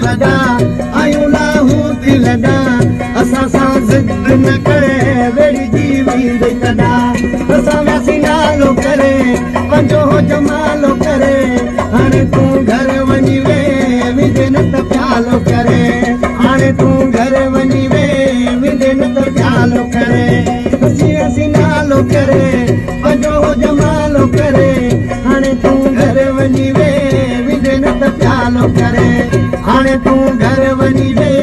लॻा आयूं लाहूं दिल ॾा असां सां ज़िद न करे वेड़िजी वेंदे कॾा असां वियासीं नालो करे पंहिंजो जमालो करे हाणे तूं घर वञी वे विझे न त प्यालो करे हाणे तूं घर वञी वे विझे न त प्यालो करे असीं नालो करे पंहिंजो जमालो करे हाणे तूं घर वञी वे विझे न त प्यालो करे हाणे तूं घर वञी वे